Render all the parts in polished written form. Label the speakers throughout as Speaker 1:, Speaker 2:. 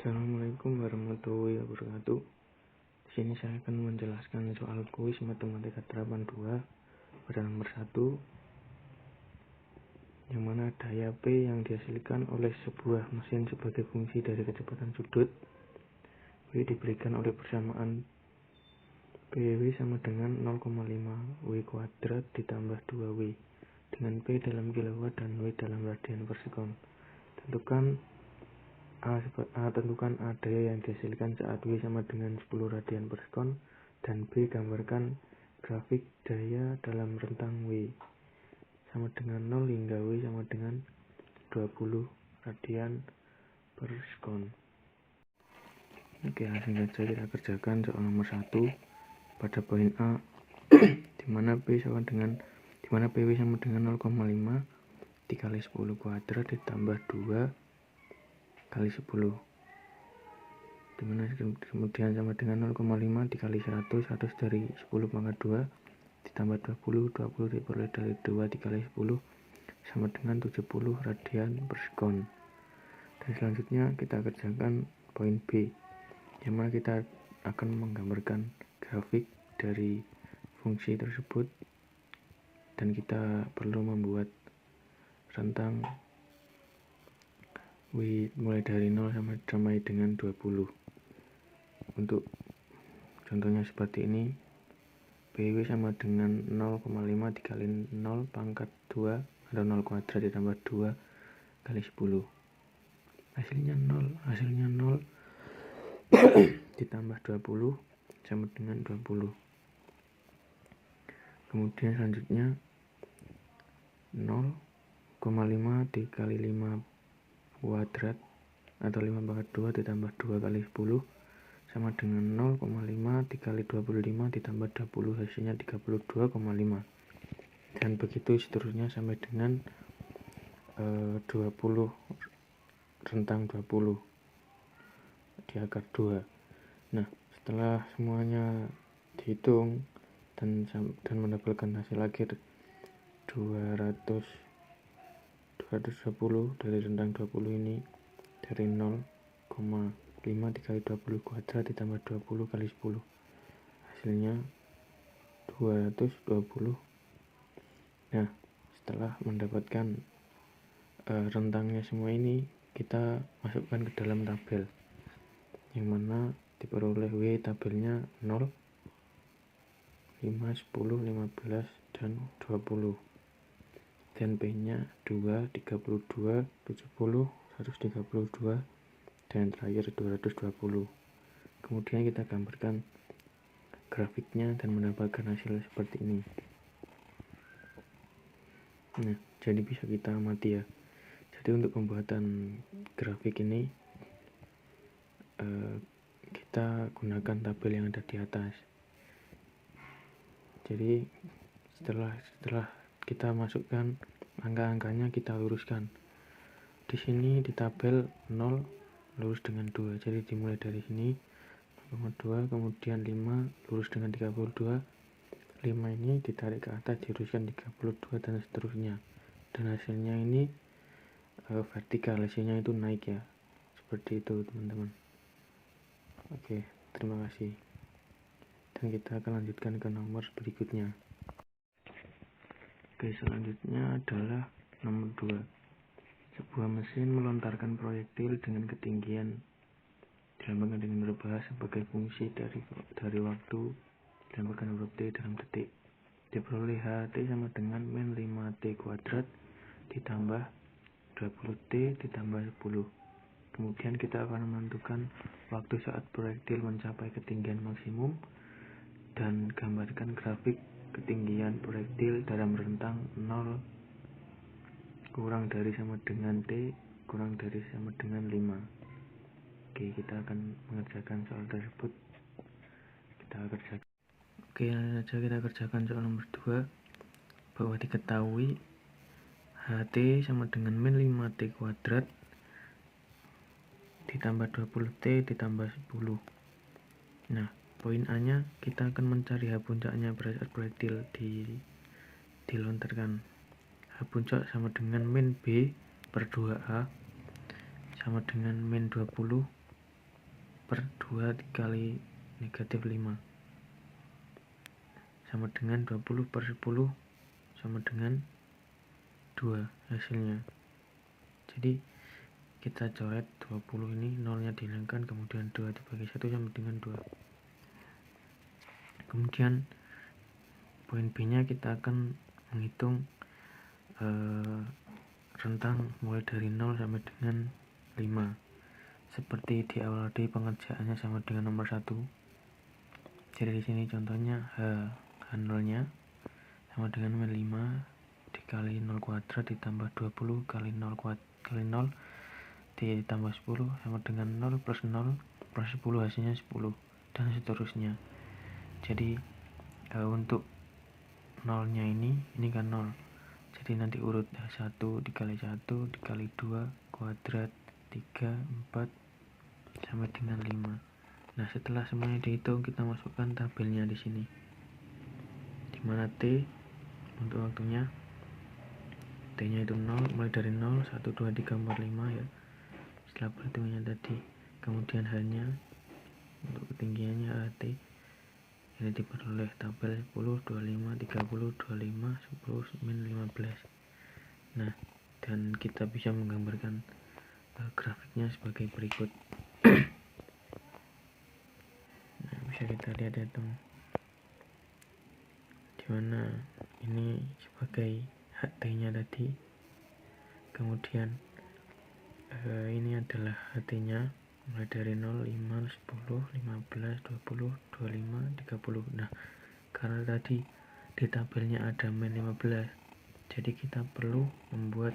Speaker 1: Assalamualaikum warahmatullahi wabarakatuh. Di sini saya akan menjelaskan soal kuis matematika terapan 2 pada nomor 1, yang mana daya P yang dihasilkan oleh sebuah mesin sebagai fungsi dari kecepatan sudut W diberikan oleh persamaan PW sama dengan 0,5 W kuadrat ditambah 2W dengan P dalam kilowatt dan W dalam radian per sekon. Tentukan A daya yang dihasilkan saat W sama dengan 10 radian per sekon, dan B gambarkan grafik daya dalam rentang W sama dengan 0 hingga W sama dengan 20 radian per sekon. Oke, langsung saja kita kerjakan soal nomor 1 pada poin A, di mana PW sama dengan 0,5 dikali 10 kuadrat ditambah 2 kali 10, dimana kemudian sama dengan 0,5 dikali 100 dari 10 pangkat 2 ditambah 20 diperoleh dari 2 dikali 10 sama dengan 70 radian per sekon. Dan selanjutnya kita kerjakan poin B, yang mana kita akan menggambarkan grafik dari fungsi tersebut, dan kita perlu membuat rentang W mulai dari 0 sampai dengan 20. Untuk contohnya seperti ini, PW sama dengan 0,5 dikali 0 pangkat 2 atau 0 kuadrat ditambah 2 kali 10. Hasilnya 0 ditambah 20 sama dengan 20. Kemudian selanjutnya 0,5 dikali 5 kuadrat atau 5 pangkat 2 ditambah 2 kali 10 sama dengan 0,5 dikali 25 ditambah 20, hasilnya 32,5, dan begitu seterusnya sampai dengan 20, rentang 20 di akar 2. Nah, setelah semuanya dihitung dan mendapatkan hasil akhir 220 dari rentang 20 ini, dari 0,5 dikali 20 kuadrat ditambah 20 kali 10, hasilnya 220. Nah, setelah mendapatkan rentangnya semua ini, kita masukkan ke dalam tabel, yang mana diperoleh W tabelnya 0, 5, 10, 15, dan 20, dan P nya 2, 32, 70, 132, dan terakhir 220. Kemudian kita gambarkan grafiknya dan mendapatkan hasil seperti ini. Nah, jadi bisa kita amati ya. Jadi untuk pembuatan grafik ini kita gunakan tabel yang ada di atas. Jadi setelah kita masukkan angka-angkanya, kita luruskan. Di sini di tabel 0 lurus dengan 2, jadi dimulai dari sini 0,2, kemudian 5 lurus dengan 32, 5 ini ditarik ke atas diluruskan 32, dan seterusnya, dan hasilnya ini vertikal, hasilnya itu naik ya, seperti itu teman-teman. Oke, terima kasih, dan kita akan lanjutkan ke nomor berikutnya. Oke, selanjutnya adalah nomor 2. Sebuah mesin melontarkan proyektil dengan ketinggian dilambangkan dengan huruf H sebagai fungsi dari waktu dilambangkan huruf T dalam detik. Diperoleh HT sama dengan min 5T kuadrat ditambah 20T ditambah 10. Kemudian kita akan menentukan waktu saat proyektil mencapai ketinggian maksimum, dan gambarkan grafik ketinggian proyektil dalam rentang 0 kurang dari sama dengan T kurang dari sama dengan 5. Oke, kita akan mengerjakan soal tersebut. Oke, langsung saja kita kerjakan soal nomor 2, bahwa diketahui HT sama dengan min 5T kuadrat ditambah 20T ditambah 10. Nah, poin A nya kita akan mencari H puncaknya pada saat proyektil dilontarkan. H puncak sama dengan min B per 2A sama dengan min 20 per 2 dikali negatif 5 sama dengan 20 per 10 sama dengan 2 hasilnya. Jadi kita coret 20 ini, nolnya dihilangkan, kemudian 2 dibagi 1 sama dengan 2. Kemudian poin B nya kita akan menghitung rentang mulai dari 0 sampai dengan 5. Seperti di awal tadi pengerjaannya sama dengan nomor 1. Jadi di sini contohnya H0-nya sama dengan min 5 dikali 0 kuadrat ditambah 20 kali 0 ditambah 10 sama dengan 0 plus 0 plus 10 hasilnya 10 dan seterusnya. Jadi untuk nolnya ini kan 0. Jadi nanti urut 1 dikali 1 dikali 2 kuadrat 3 4 sampai dengan 5. Nah, setelah semuanya dihitung, kita masukkan tabelnya di sini. Dimana T untuk waktunya, T-nya itu 0, mulai dari 0 1 2 3 4 5 ya. Setelah perhitungannya tadi, kemudian H-nya untuk ketinggiannya AT ini diperoleh tabel 10 25 30 25 10 min 15. Nah, dan kita bisa menggambarkan grafiknya sebagai berikut. Nah, bisa kita lihat ya teman, dimana ini sebagai HT-nya tadi, kemudian ini adalah HT-nya mulai dari 0, 5, 10, 15, 20, 25, 30. Nah, karena tadi di tabelnya ada min 15, jadi kita perlu membuat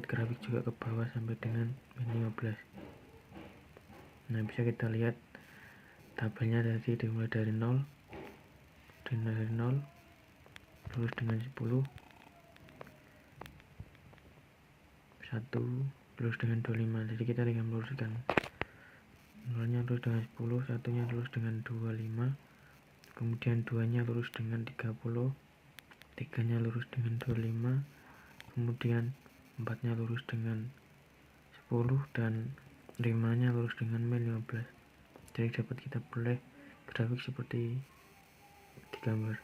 Speaker 1: grafik juga ke bawah sampai dengan min 15. Nah, bisa kita lihat tabelnya tadi dimulai dari 0 lurus dengan 10, 1 lurus dengan 25. Jadi kita tinggal meluruskan, 0-nya lurus dengan 10, 1-nya lurus dengan 25, kemudian 2-nya lurus dengan 30, 3-nya lurus dengan 25, kemudian 4-nya lurus dengan 10, dan 5-nya lurus dengan min 15. Jadi dapat kita peroleh grafik seperti di gambar.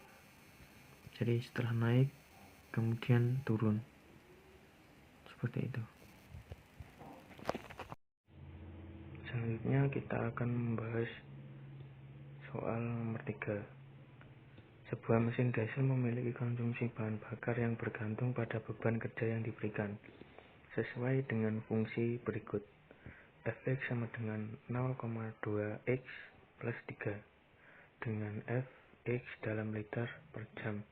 Speaker 1: Jadi setelah naik kemudian turun seperti itu. Selanjutnya kita akan membahas soal nomor 3. Sebuah mesin diesel memiliki konsumsi bahan bakar yang bergantung pada beban kerja yang diberikan sesuai dengan fungsi berikut. Fx sama dengan 0,2x plus 3 dengan Fx dalam liter per jam,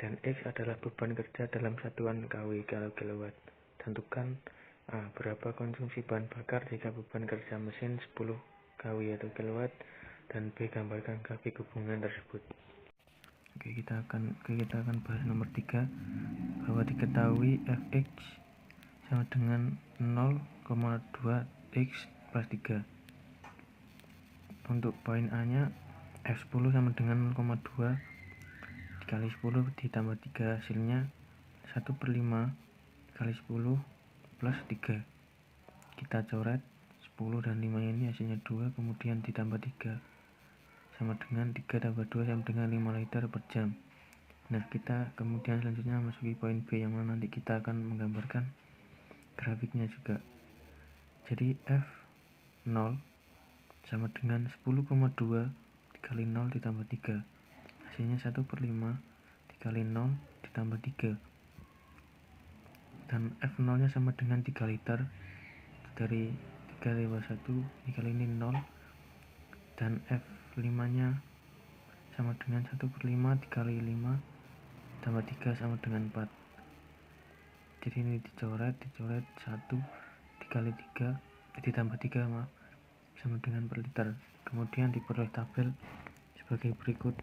Speaker 1: dan X adalah beban kerja dalam satuan kW kilowatt. Tentukan A. Berapa konsumsi bahan bakar jika beban kerja mesin 10 kW atau kilowatt, dan B. Gambarkan grafik hubungan tersebut. Oke, kita akan bahas nomor 3, bahwa diketahui Fx sama dengan 0,2x plus 3. Untuk poin A nya F10 sama dengan 0,2 dikali 10 ditambah 3, hasilnya 1/5 dikali 10 plus 3. Kita coret 10 dan 5 ini hasilnya 2, kemudian ditambah 3 sama dengan 3 tambah 2 sama dengan 5 liter per jam. Nah, kita kemudian selanjutnya masuki poin B, yang mana nanti kita akan menggambarkan grafiknya juga. Jadi F0 sama dengan 10,2 dikali 0 ditambah 3, hasilnya 1/5 dikali 0 ditambah 3, dan F0 nya sama dengan 3 liter, dari 3 tambah 1 dikali ini 0, dan F5 nya sama dengan 1/5 dikali 5 tambah 3 sama dengan 4. Jadi ini dicoret 1 dikali 3 ditambah 3 sama dengan per liter. Kemudian diperoleh tabel sebagai berikut.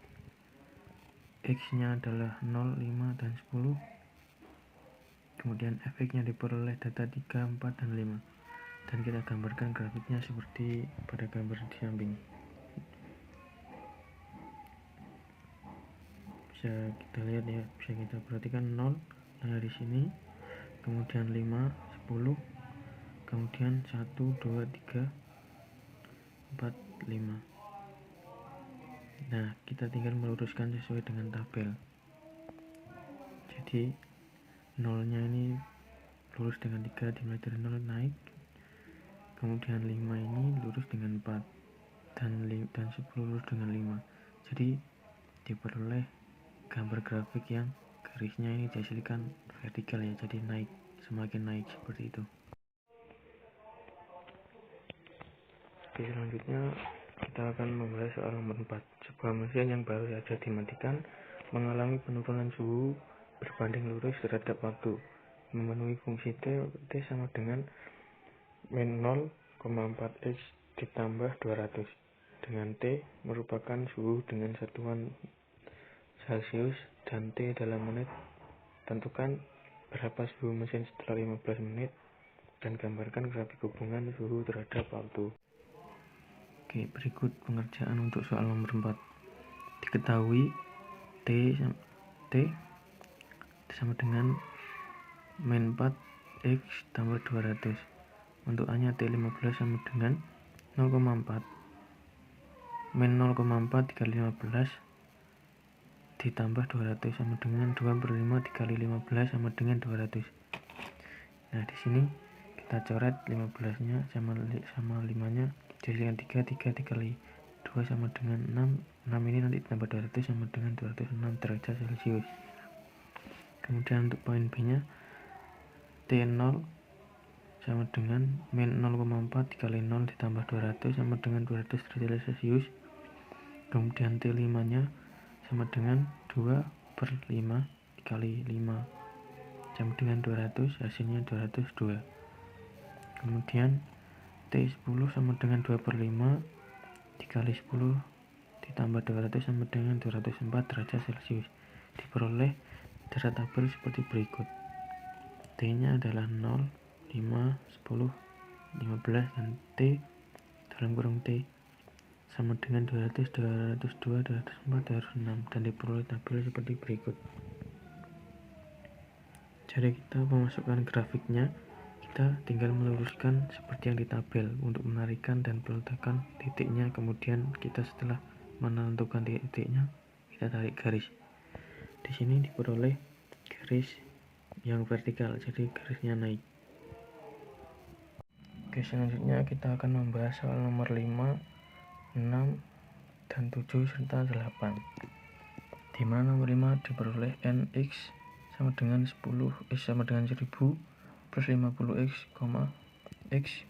Speaker 1: X nya adalah 0, 5, dan 10. Kemudian Fx nya diperoleh data 3, 4, dan 5. Dan kita gambarkan grafiknya seperti pada gambar di samping. Bisa kita lihat ya, bisa kita perhatikan 0 dari sini, kemudian 5, 10, kemudian 1, 2, 3, 4, 5. Nah, kita tinggal meluruskan sesuai dengan tabel. Jadi nolnya ini lurus dengan 3, dimulai dari 0 naik, kemudian 5 ini lurus dengan 4, dan 10 lurus dengan 5. Jadi diperoleh gambar grafik yang garisnya ini dihasilkan vertikal ya, jadi naik, semakin naik seperti itu. Oke, selanjutnya kita akan membahas soal nomor 4. Sebuah mesin yang baru saja dimatikan mengalami penurunan suhu berbanding lurus terhadap waktu. Memenuhi fungsi T sama dengan min 0,4 X ditambah 200, dengan T merupakan suhu dengan satuan Celcius dan T dalam menit. Tentukan berapa suhu mesin setelah 15 menit dan gambarkan grafik hubungan suhu terhadap waktu. Oke, berikut pengerjaan untuk soal nomor 4. Diketahui T sama dengan min 4 X tambah 200. Untuk A-nya T15 sama dengan 0,4 min 0,4 dikali 15 ditambah 200 sama dengan 2/5 dikali 15 sama dengan 200. Nah, di sini kita coret 15-nya sama 5-nya jadikan 3 dikali 2 sama dengan 6 ini nanti ditambah 200 sama dengan 206 derajat Celcius. Kemudian untuk poin B-nya T0 sama dengan min 0,4 dikali 0 ditambah 200 sama dengan 200 derajat Celcius. Kemudian T5-nya sama dengan 2/5 dikali 5 sama dengan 200, hasilnya 202. Kemudian T10 sama dengan 2/5 dikali 10 ditambah 200 sama dengan 204 derajat Celcius. Diperoleh dasar tabel seperti berikut. T-nya adalah 0, 5, 10, 15, dan T dalam kurung T sama dengan 200, 202, 204, 206, dan diperoleh tabel seperti berikut. Jadi kita memasukkan grafiknya, kita tinggal meluruskan seperti yang di tabel untuk menarikan dan meletakkan titiknya. Kemudian kita setelah menentukan titiknya, kita tarik garis. Di sini diperoleh garis yang vertikal, jadi garisnya naik. Oke, selanjutnya kita akan membahas soal nomor 5, 6, dan 7 serta 8. Di mana nomor 5 diperoleh NX sama dengan 10 X sama dengan 1000 plus 50 X, X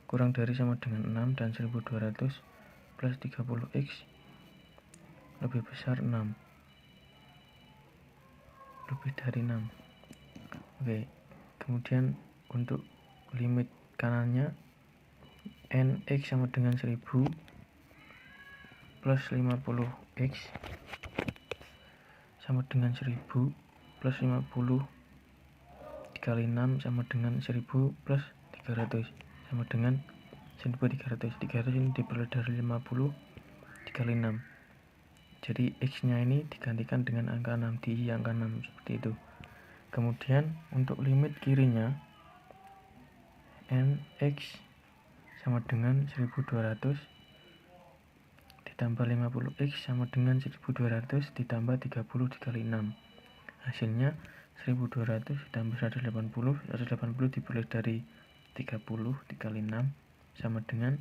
Speaker 1: kurang dari sama dengan 6 dan 1200 plus 30 X lebih besar 6, lebih dari 6. Oke, kemudian untuk limit kanannya NX sama dengan 1000 plus 50X sama dengan 1000 plus 50 dikali 6 sama dengan 1000 plus 300 sama dengan 1300. 300 ini diperoleh dari 50 dikali 6. Jadi X nya ini digantikan dengan angka 6, diisi angka 6 seperti itu. Kemudian untuk limit kirinya NX sama dengan 1200 ditambah 50X sama dengan 1200 ditambah 30 dikali 6. Hasilnya 1200 ditambah 180 diperoleh dari 30 dikali 6 sama dengan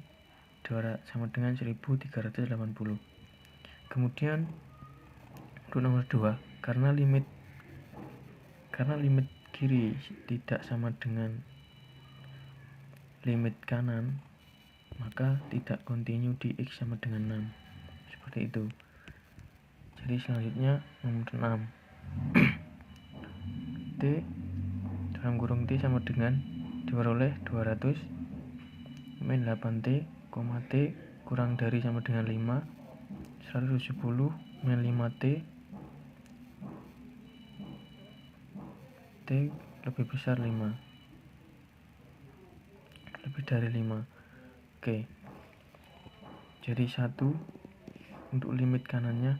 Speaker 1: 1380. Kemudian untuk nomor 2, karena limit kiri tidak sama dengan limit kanan, maka tidak kontinu di X sama dengan 6. Seperti itu. Jadi selanjutnya nomor 6. T dalam kurung T sama dengan diperoleh 200 min 8T, T kurang dari sama dengan 5, 170 min 5T, T lebih besar 5, lebih dari 5. Oke, jadi 1 untuk limit kanannya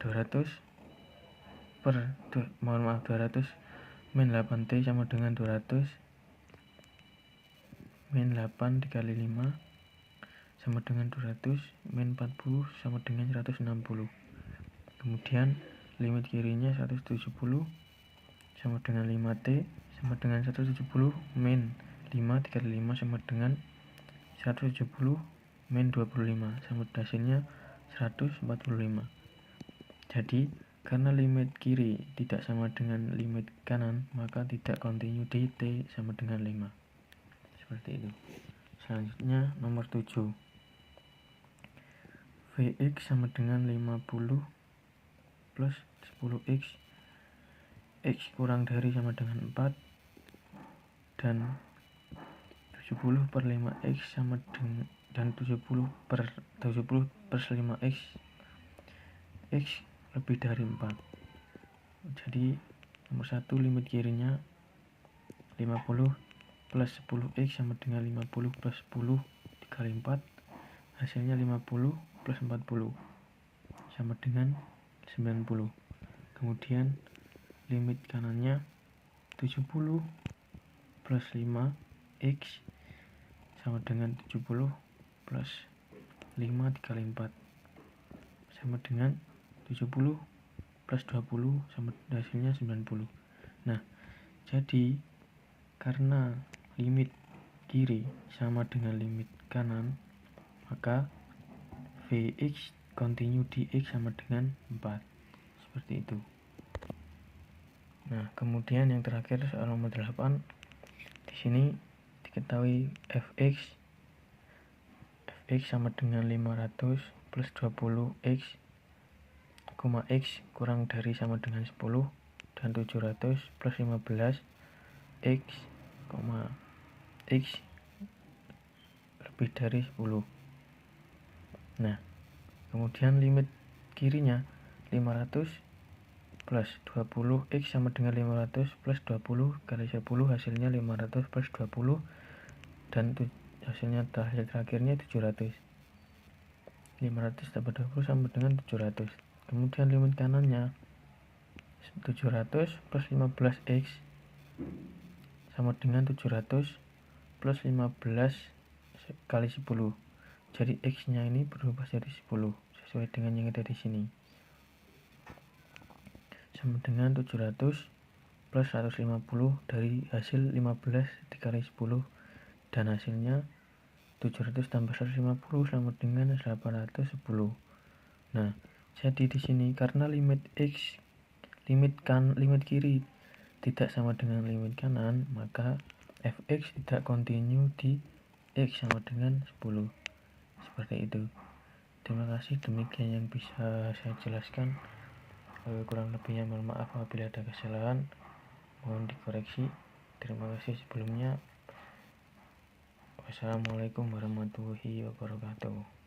Speaker 1: 200 min 8T sama dengan 200 min 8 dikali 5 sama dengan 200 min 40 sama dengan 160. Kemudian limit kirinya 170 sama dengan 5T sama dengan 170 min 5 dikali 5 sama dengan 170 min 25 sama hasilnya 145. Jadi karena limit kiri tidak sama dengan limit kanan, maka tidak kontinu di T sama dengan 5. Seperti itu. Selanjutnya nomor 7. Vx sama dengan 50 plus 10x. X kurang dari sama dengan 4. Dan 70 per 5x sama dengan dan 70 per 5x. X lebih dari 4. Jadi nomor 1 limit kirinya 50 plus 10x sama dengan 50 plus 10 dikali 4, hasilnya 50 plus 40 sama dengan 90. Kemudian limit kanannya 70 plus 5x sama dengan 70 plus 5 dikali 4 sama dengan 70 plus 20 sama hasilnya 90. Nah, jadi karena limit kiri sama dengan limit kanan, maka Vx kontinu di X sama dengan 4. Seperti itu. Nah, kemudian yang terakhir soal nomor 8. Di sini diketahui Fx sama dengan 500 plus 20x, X kurang dari sama dengan 10 dan 700 plus 15 X, X lebih dari 10. Nah, kemudian limit kirinya 500 plus 20x sama dengan 500 plus 20 kali 10, hasilnya 500 plus 20 dan hasilnya terakhirnya 700. 500 tambah 20 sama dengan 700. Kemudian limit kanannya 700 plus 15x sama dengan 700 plus 15 kali 10. Jadi x nya ini berubah jadi 10 sesuai dengan yang ada di sini. Sama dengan 700 plus 150 dari hasil 15 dikali 10 dan hasilnya 700 tambah 150 sama dengan 810. Nah, jadi di sini karena limit kiri tidak sama dengan limit kanan, maka Fx tidak kontinu di X sama dengan 10. Seperti itu. Terima kasih, demikian yang bisa saya jelaskan. Kurang lebihnya mohon maaf apabila ada kesalahan, mohon dikoreksi. Terima kasih sebelumnya. Wassalamualaikum warahmatullahi wabarakatuh.